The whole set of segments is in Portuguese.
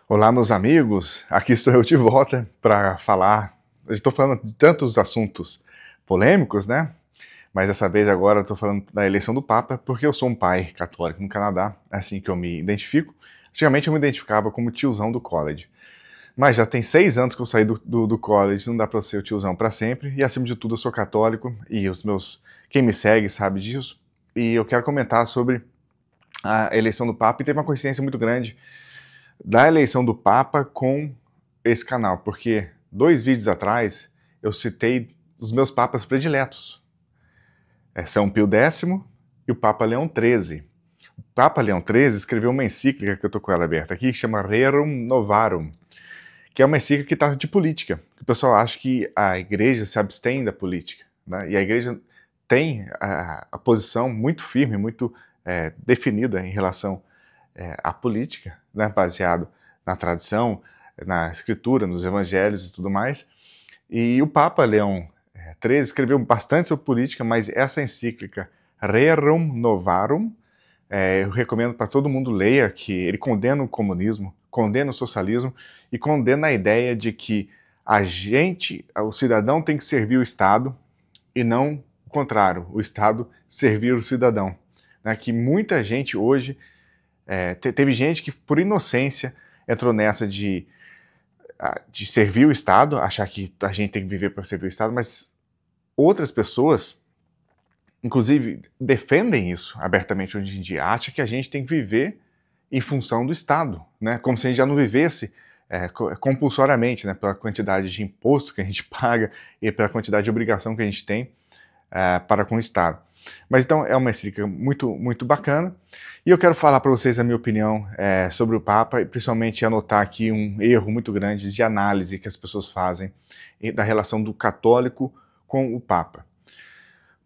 Olá, meus amigos. Aqui estou eu de volta para falar. Eu estou falando de tantos assuntos polêmicos, né? Mas dessa vez agora eu estou falando da eleição do Papa, porque eu sou um pai católico no Canadá, é assim que eu me identifico. Antigamente eu me identificava como tiozão do college. Mas já tem 6 anos que eu saí do college, não dá para ser o tiozão para sempre. E acima de tudo eu sou católico e quem me segue sabe disso. E eu quero comentar sobre a eleição do Papa e teve uma coincidência muito grande da eleição do Papa com esse canal, porque 2 vídeos atrás eu citei os meus papas prediletos, São Pio X e o Papa Leão XIII. O Papa Leão XIII escreveu uma encíclica, que eu estou com ela aberta aqui, que chama Rerum Novarum, que é uma encíclica que trata de política. O pessoal acha que a igreja se abstém da política, né? E a igreja tem a posição muito firme, muito definida em relação à política, né? Baseado na tradição, na escritura, nos evangelhos e tudo mais. E o Papa Leão XIII escreveu bastante sobre política, mas essa encíclica Rerum Novarum, eu recomendo para todo mundo leia, que ele condena o comunismo, condena o socialismo e condena a ideia de que o cidadão tem que servir o Estado e não o contrário, o Estado servir o cidadão. Né? Que muita gente hoje, teve gente que por inocência entrou nessa de servir o Estado, achar que a gente tem que viver para servir o Estado, mas outras pessoas, inclusive, defendem isso abertamente hoje em dia, acham que a gente tem que viver em função do Estado, né? Como se a gente já não vivesse compulsoriamente, né? Pela quantidade de imposto que a gente paga e pela quantidade de obrigação que a gente tem para com o Estado. Mas então é uma encíclica muito, muito bacana. E eu quero falar para vocês a minha opinião sobre o Papa e principalmente anotar aqui um erro muito grande de análise que as pessoas fazem da relação do católico com o Papa.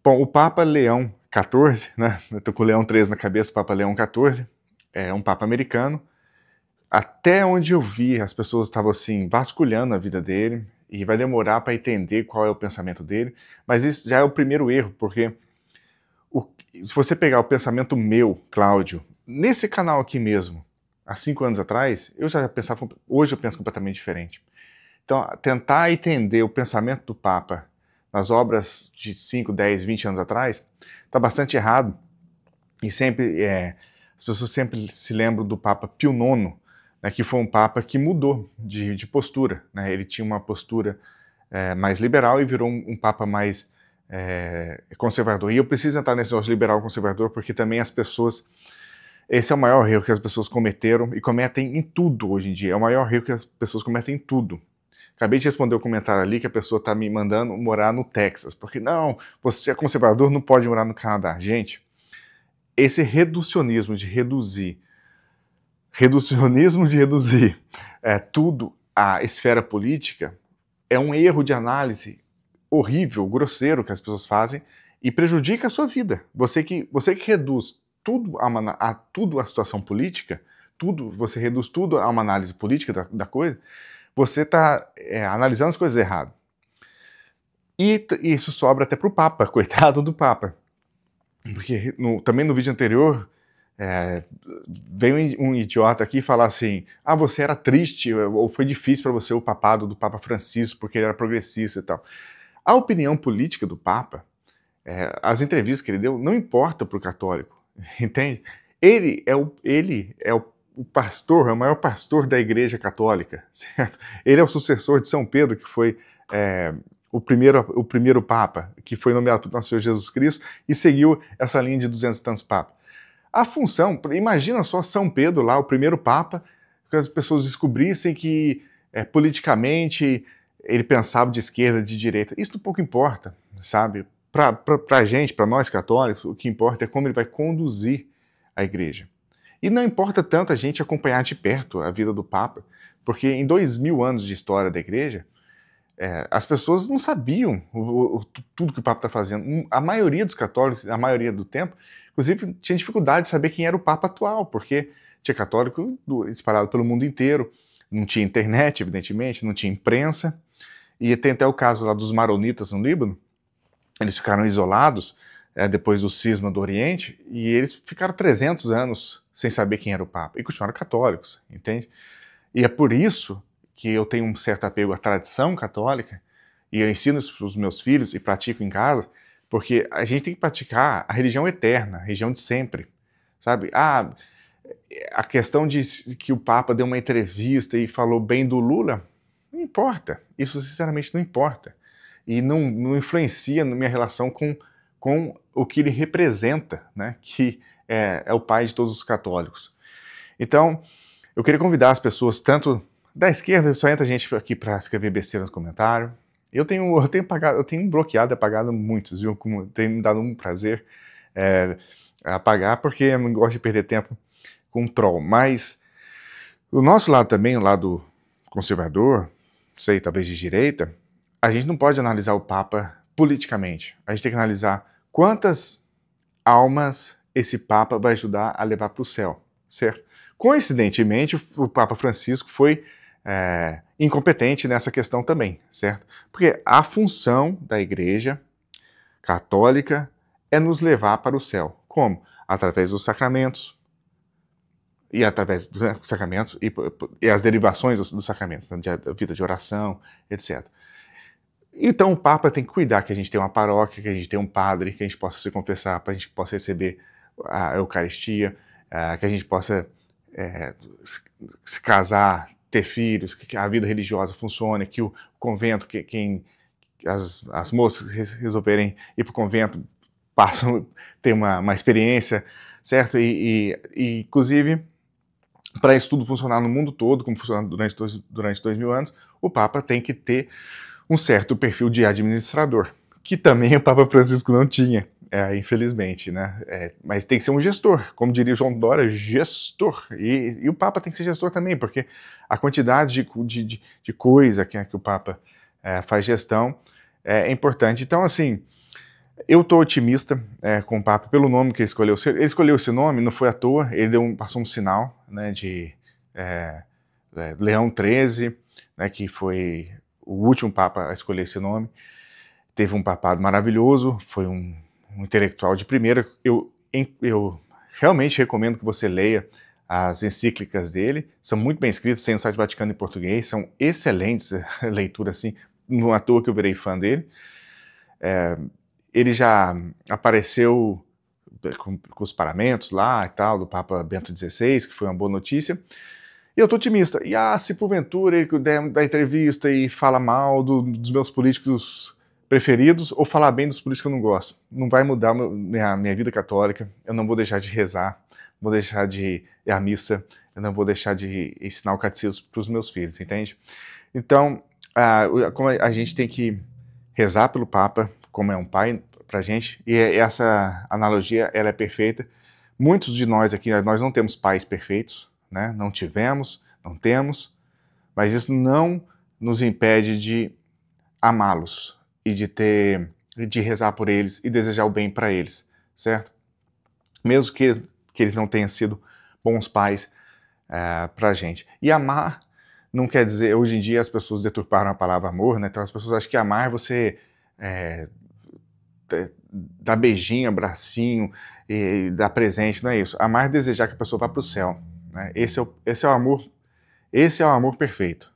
Bom, o Papa Leão XIV, né? Eu tô com o Leão XIII na cabeça, o Papa Leão XIV, é um Papa americano. Até onde eu vi, as pessoas estavam assim, vasculhando a vida dele, e vai demorar para entender qual é o pensamento dele, mas isso já é o primeiro erro, porque se você pegar o pensamento meu, Cláudio, nesse canal aqui mesmo, há 5 anos atrás, eu já pensava, hoje eu penso completamente diferente. Então, tentar entender o pensamento do Papa nas obras de 5, 10, 20 anos atrás, está bastante errado. E sempre, as pessoas sempre se lembram do Papa Pio IX, né, que foi um Papa que mudou de postura. Né? Ele tinha uma postura mais liberal e virou um Papa mais conservador. E eu preciso entrar nesse negócio liberal conservador, porque também as pessoas... Esse é o maior erro que as pessoas cometeram e cometem em tudo hoje em dia. É o maior erro que as pessoas cometem em tudo. Acabei de responder o comentário ali que a pessoa está me mandando morar no Texas, porque não, você é conservador, não pode morar no Canadá. Gente, esse reducionismo de reduzir tudo à esfera política é um erro de análise horrível, grosseiro que as pessoas fazem e prejudica a sua vida. Você que reduz tudo a situação política, você reduz tudo a uma análise política da coisa, você está analisando as coisas errado. E isso sobra até para o Papa, coitado do Papa. Porque também no vídeo anterior, veio um idiota aqui falar assim, você era triste, ou foi difícil para você o papado do Papa Francisco, porque ele era progressista e tal. A opinião política do Papa, as entrevistas que ele deu, não importa para o católico, entende? Ele é o pastor, é o maior pastor da Igreja Católica, certo? Ele é o sucessor de São Pedro, que foi o primeiro Papa, que foi nomeado por nosso Senhor Jesus Cristo, e seguiu essa linha de 200 e tantos papas. A função, imagina só São Pedro lá, o primeiro Papa, que as pessoas descobrissem que politicamente ele pensava de esquerda, de direita. Isso pouco importa, sabe? Para a gente, para nós católicos, o que importa é como ele vai conduzir a Igreja. E não importa tanto a gente acompanhar de perto a vida do Papa, porque em 2000 anos de história da Igreja, as pessoas não sabiam tudo que o Papa está fazendo. A maioria dos católicos, a maioria do tempo, inclusive tinha dificuldade de saber quem era o Papa atual, porque tinha católico espalhado pelo mundo inteiro, não tinha internet, evidentemente, não tinha imprensa, e tem até o caso lá dos maronitas no Líbano, eles ficaram isolados depois do cisma do Oriente, e eles ficaram 300 anos sem saber quem era o Papa, e continuaram católicos, entende? E é por isso que eu tenho um certo apego à tradição católica, e eu ensino isso para os meus filhos e pratico em casa, porque a gente tem que praticar a religião eterna, a religião de sempre, sabe? A questão de que o Papa deu uma entrevista e falou bem do Lula, não importa. Isso, sinceramente, não importa. E não influencia na minha relação com o que ele representa, né? Que é o pai de todos os católicos. Então, eu queria convidar as pessoas, tanto da esquerda, só entra gente aqui para escrever besteira nos comentários. Eu tenho bloqueado e apagado muitos, viu? Tem me dado um prazer apagar, porque eu não gosto de perder tempo com um troll. Mas o nosso lado também, o lado conservador, sei, talvez de direita, a gente não pode analisar o Papa politicamente. A gente tem que analisar quantas almas esse Papa vai ajudar a levar para o céu, certo? Coincidentemente, o Papa Francisco foi incompetente nessa questão também, certo? Porque a função da Igreja Católica é nos levar para o céu. Como? Através dos sacramentos, e através dos sacramentos e as derivações dos sacramentos, né, da vida de oração, etc. Então o Papa tem que cuidar que a gente tenha uma paróquia, que a gente tenha um padre, que a gente possa se confessar, para a gente possa receber a Eucaristia, que a gente possa se casar, ter filhos, que a vida religiosa funcione, que o convento, as moças resolverem ir para o convento, passam a ter uma experiência, certo? E inclusive, para isso tudo funcionar no mundo todo, como funcionou durante 2000 anos, o Papa tem que ter um certo perfil de administrador, que também o Papa Francisco não tinha, infelizmente, né? Mas tem que ser um gestor, como diria o João Dória, gestor. E o Papa tem que ser gestor também, porque a quantidade de coisa que o Papa faz gestão é importante. Então, assim, eu estou otimista com o Papa pelo nome que ele escolheu. Ele escolheu esse nome, não foi à toa, ele passou um sinal, né, de Leão XIII, né, que foi o último Papa a escolher esse nome. Teve um papado maravilhoso, foi um intelectual de primeira. Eu realmente recomendo que você leia as encíclicas dele, são muito bem escritas, tem no site Vaticano em português, são excelentes leituras, assim, não à toa que eu virei fã dele. Ele já apareceu com os paramentos lá e tal, do Papa Bento XVI, que foi uma boa notícia. E eu estou otimista. E se porventura ele dá entrevista e fala mal dos meus políticos preferidos, ou falar bem dos políticos que eu não gosto, não vai mudar minha vida católica, eu não vou deixar de rezar, não vou deixar de ir à missa, eu não vou deixar de ensinar o catecismo para os meus filhos, entende? Então, como a gente tem que rezar pelo Papa, como é um pai pra gente, e essa analogia, ela é perfeita. Muitos de nós aqui, nós não temos pais perfeitos, né? Não tivemos, não temos, mas isso não nos impede de amá-los e de rezar por eles e desejar o bem para eles, certo? Mesmo que eles não tenham sido bons pais pra gente. E amar não quer dizer, hoje em dia as pessoas deturparam a palavra amor, né? Então as pessoas acham que amar é você dar beijinho, abracinho e dar presente, não é isso. Amar é desejar que a pessoa vá para o céu, né? Esse é o amor perfeito.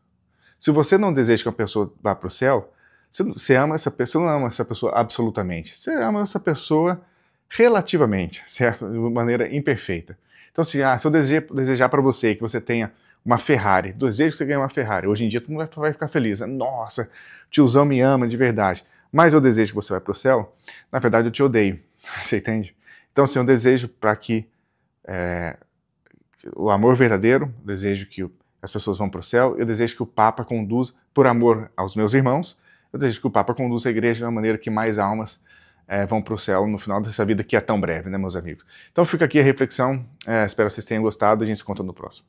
Se você não deseja que a pessoa vá para o céu, você ama essa pessoa, não ama essa pessoa absolutamente. Você ama essa pessoa relativamente, certo? De uma maneira imperfeita. Então, se eu desejar para você que você tenha uma Ferrari, desejo que você ganhe uma Ferrari, hoje em dia tu não vai ficar feliz, né? Nossa, o tiozão me ama de verdade. Mas eu desejo que você vá para o céu, na verdade eu te odeio, você entende? Então, assim, eu desejo para que o amor verdadeiro, eu desejo que as pessoas vão para o céu, eu desejo que o Papa conduza, por amor aos meus irmãos, eu desejo que o Papa conduza a igreja de uma maneira que mais almas vão para o céu no final dessa vida que é tão breve, né, meus amigos? Então fica aqui a reflexão, espero que vocês tenham gostado, a gente se encontra no próximo.